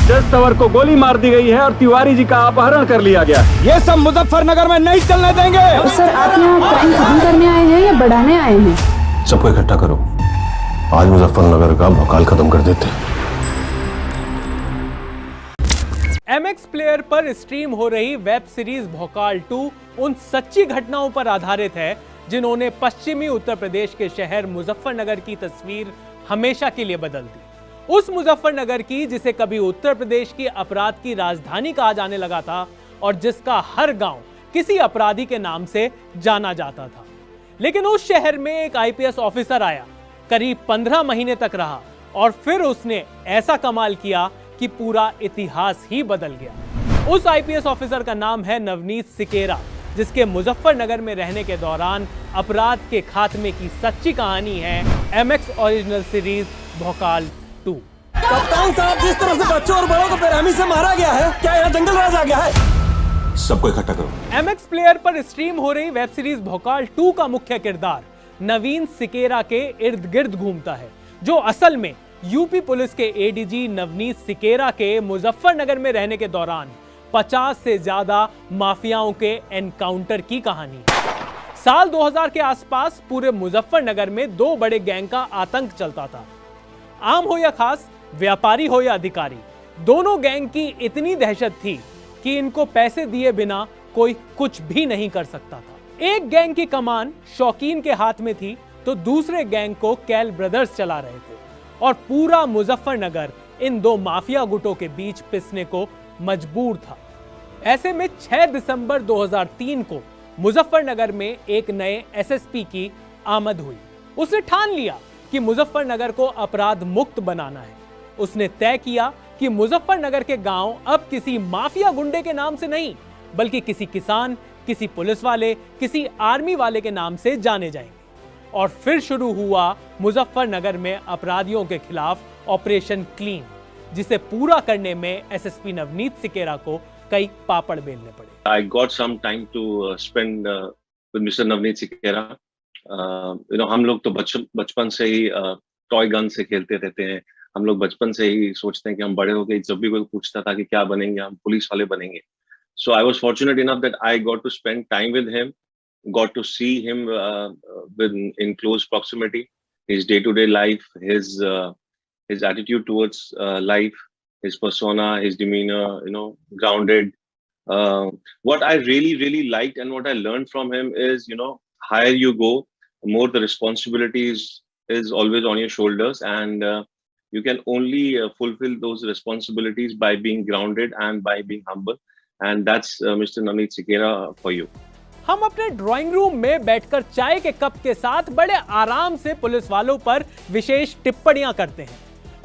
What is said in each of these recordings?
जज तंवर को गोली मार दी गई है और तिवारी जी का अपहरण कर लिया गया। ये सब मुजफ्फरनगर में नहीं चलने देंगे। तो सर आप यहाँ क्राइम खत्म करने आए हैं या बढ़ाने आए हैं? सबको इकट्ठा करो, आज मुजफ्फरनगर का भौकाल खत्म कर देते हैं। MX प्लेयर पर स्ट्रीम हो रही वेब सीरीज भोकाल 2 उन सच्ची घटनाओं पर आधारित है जिन्होंने पश्चिमी उत्तर प्रदेश के शहर मुजफ्फरनगर की तस्वीर हमेशा के लिए बदल दी। उस मुजफ्फरनगर की जिसे कभी उत्तर प्रदेश की अपराध की राजधानी कहा जाने लगा था और जिसका हर गांव किसी अपराधी के नाम से जाना जाता था। लेकिन उस शहर में एक IPS ऑफिसर आया, करीब 15 महीने तक रहा और फिर उसने ऐसा कमाल किया कि पूरा इतिहास ही बदल गया। उस IPS ऑफिसर का नाम है नवनीत सिकेरा, जिसके मुजफ्फरनगर में रहने के दौरान अपराध के खात्मे की सच्ची कहानी है MX ओरिजिनल सीरीज भोकाल 2। कप्तान साहब, जिस तरह से बच्चों और बड़ों को बेरहमी से मारा गया है, क्या यहाँ जंगल राज आ गया है? सबको इकट्ठा करो। MX प्लेयर पर स्ट्रीम हो रही वेब सीरीज भोकाल 2 का मुख्य किरदार नवीन सिकेरा के इर्द गिर्द घूमता है, जो असल में यूपी पुलिस के ADG नवनीत सिकेरा के मुजफ्फरनगर में रहने के दौरान 50 से ज्यादा माफियाओं के एनकाउंटर की कहानी है। साल 2000 के आसपास पूरे मुजफ्फरनगर में 2 बड़े गैंग का आतंक चलता था। आम हो या खास, व्यापारी हो या अधिकारी, दोनों गैंग की इतनी दहशत थी कि इनको पैसे दिए बिना कोई कुछ भी नहीं कर सकता था। एक गैंग की कमान शौकीन के हाथ में थी तो दूसरे गैंग को कैल ब्रदर्स चला रहे थे और पूरा मुजफ्फरनगर इन 2 माफिया गुटों के बीच पिसने को मजबूर था। ऐसे में 6 दिसंबर 2003 को मुजफ्फरनगर में एक नए SSP की आमद हुई। उसने ठान लिया कि मुजफ्फरनगर को अपराध मुक्त बनाना है। उसने तय किया कि मुजफ्फरनगर के गांव अब किसी माफिया गुंडे के नाम से नहीं, बल्कि किसी किसान, किसी पुलिस वाले, किसी आर्मी वाले के नाम से जाने जाएंगे। और फिर शुरू हुआ मुजफ्फरनगर में अपराधियों के खिलाफ ऑपरेशन क्लीन, जिसे पूरा करने में SSP नवनीत सिकेरा को कई पापड़ बेलने पड़े। I got some time to spend with Mr. Navneet Sequeira. हम लोग तो बचपन से ही टॉय गन से खेलते रहते हैं। हम लोग बचपन से ही सोचते हैं कि हम बड़े हो गए, जब भी कोई पूछता था कि क्या बनेंगे, हम पुलिस वाले बनेंगे। So I was fortunate enough that I got to spend time with him, got to see him in close proximity, his day-to-day life, his attitude towards life, his persona, his demeanor, grounded. What I really liked and what I learned from him is, higher you go, more the responsibilities is always on your shoulders, and you can only fulfill those responsibilities by being grounded and by being humble, and that's Mr. Navneet Sikera for you. हम अपने drawing room में बैठकर चाय के cup के साथ बड़े आराम से पुलिस वालों पर विशेष टिप्पणियां करते हैं।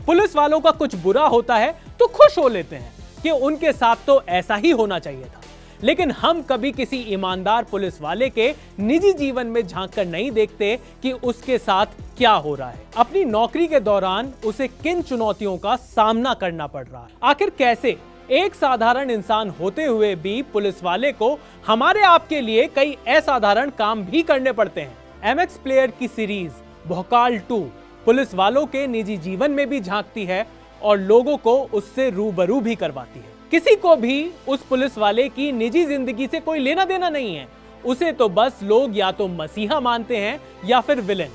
पुलिस वालों का कुछ बुरा होता है तो खुश हो लेते हैं कि उनके साथ तो ऐसा ही होना चाहिए था। लेकिन हम कभी किसी ईमानदार पुलिस वाले के निजी जीवन में झांककर नहीं देखते कि उसके साथ क्या हो रहा है, अपनी नौकरी के दौरान उसे किन चुनौतियों का सामना करना पड़ रहा है। आखिर कैसे एक साधारण इंसान होते हुए भी पुलिस वाले को हमारे आपके लिए कई असाधारण काम भी करने पड़ते हैं। MX प्लेयर की सीरीज भोकाल 2 पुलिस वालों के निजी जीवन में भी झांकती है और लोगों को उससे रूबरू भी करवाती है। किसी को भी उस पुलिस वाले की निजी जिंदगी से कोई लेना देना नहीं है। उसे तो बस लोग या तो मसीहा मानते हैं या फिर विलेन।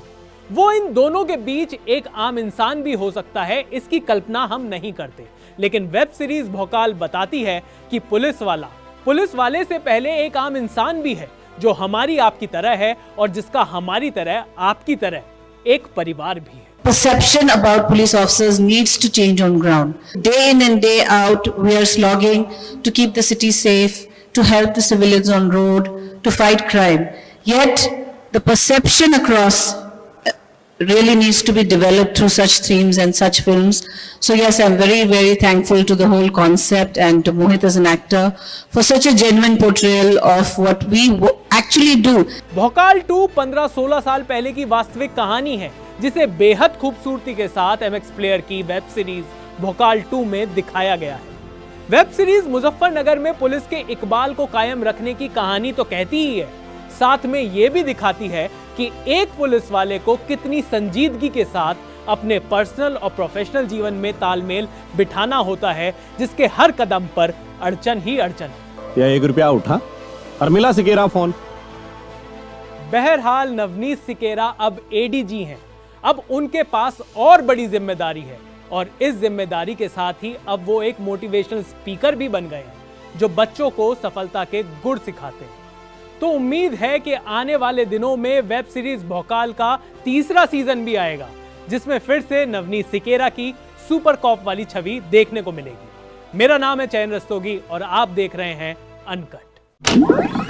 वो इन दोनों के बीच एक आम इंसान भी हो सकता है, इसकी कल्पना हम नहीं करते। लेकिन वेब सीरीज भोकाल बताती है कि पुलिस वाले से पहले एक आम इंसान भी है, जो हमारी आपकी तरह है और जिसका हमारी तरह आपकी तरह एक परिवार भी है। Perception about police officers needs to change on ground. Day in and day out, we are slogging to keep the city safe, to help the civilians on road, to fight crime. Yet, the perception across really needs to be developed through such themes and such films. So yes, I'm very, very thankful to the whole concept and to Mohit as an actor for such a genuine portrayal of what we actually do. Bhokaal 2 15-16 साल पहले की वास्तविक कहानी है, जिसे बेहद खूबसूरती के साथ MX प्लेयर की वेब सीरीज भोकाल 2 में दिखाया गया है। वेब सीरीज मुजफ्फरनगर में पुलिस के इकबाल को कायम रखने की कहानी तो कहती ही है, साथ में ये भी दिखाती है कि एक पुलिस वाले को कितनी संजीदगी के साथ अपने पर्सनल और प्रोफेशनल जीवन में तालमेल बिठाना होता है, जिसके हर कदम पर अड़चन ही अड़चन है। यह 1 रुपया उठा और मिला सिकेरा फोन। बहरहाल नवनीत सिकेरा अब एडीजी हैं। अब उनके पास और बड़ी जिम्मेदारी है और इस जिम्मेदारी के साथ ही अब वो एक मोटिवेशनल स्पीकर भी बन गए हैं, जो बच्चों को सफलता के गुर सिखाते हैं। तो उम्मीद है कि आने वाले दिनों में वेब सीरीज भौकाल का 3रा सीजन भी आएगा, जिसमें फिर से नवनीत सिकेरा की सुपर कॉप वाली छवि देखने को मिलेगी। मेरा नाम है चयन रस्तोगी और आप देख रहे हैं अनकट।